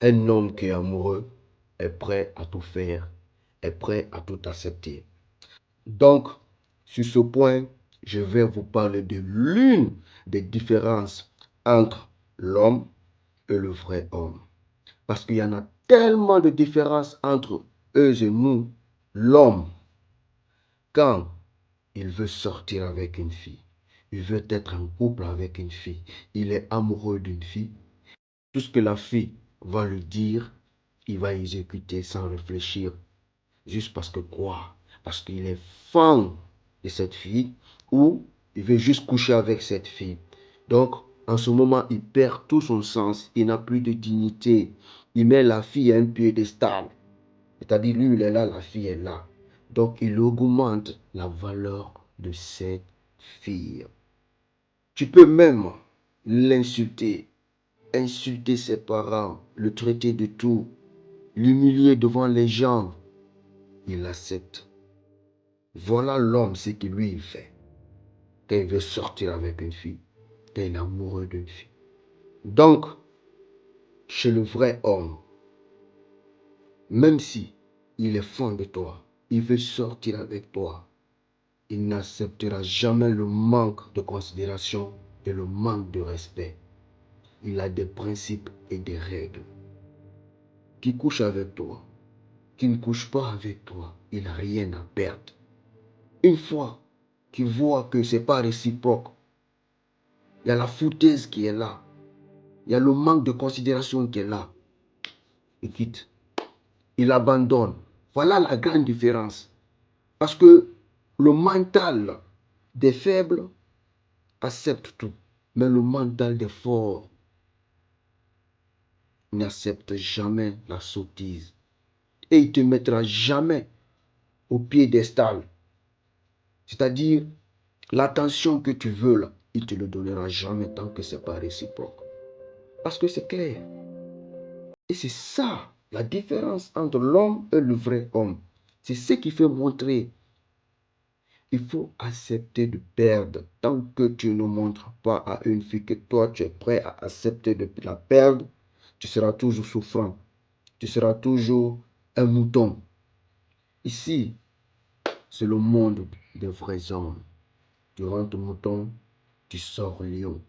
Un homme qui est amoureux est prêt à tout faire, est prêt à tout accepter. Donc, sur ce point, je vais vous parler de l'une des différences entre l'homme et le vrai homme. Parce qu'il y en a tellement de différences entre eux et nous. L'homme, quand il veut sortir avec une fille, il veut être en couple avec une fille, il est amoureux d'une fille, tout ce que la fille va lui dire, il va exécuter sans réfléchir. Juste parce que quoi? Parce qu'il est fan de cette fille ou il veut juste coucher avec cette fille. Donc, en ce moment, il perd tout son sens. Il n'a plus de dignité. Il met la fille à un piédestal. C'est-à-dire, lui, il est là, la fille est là. Donc, il augmente la valeur de cette fille. Tu peux même l'insulter, insulter ses parents, le traiter de tout, l'humilier devant les gens. Il accepte. Voilà l'homme, ce qu'il lui il fait. Quand il veut sortir avec une fille, quand il est amoureux d'une fille. Donc, chez le vrai homme, même si il est fan de toi, il veut sortir avec toi, il n'acceptera jamais le manque de considération et le manque de respect. Il a des principes et des règles. Qui couche avec toi, qui ne couche pas avec toi, il n'a rien à perdre. Une fois qu'il voit que ce n'est pas réciproque, il y a la foutaise qui est là, il y a le manque de considération qui est là, il quitte, il abandonne. Voilà la grande différence. Parce que le mental des faibles accepte tout, mais le mental des forts n'accepte jamais la sottise. Et il ne te mettra jamais au piédestal. C'est-à-dire, l'attention que tu veux là, il ne te le donnera jamais tant que ce n'est pas réciproque. Parce que c'est clair. Et c'est ça la différence entre l'homme et le vrai homme. C'est ce qui fait montrer. Il faut accepter de perdre. Tant que tu ne montres pas à une fille que toi tu es prêt à accepter de la perdre, tu seras toujours souffrant. Tu seras toujours un mouton. Ici, c'est le monde des vrais hommes. Tu rentres mouton, tu sors lion.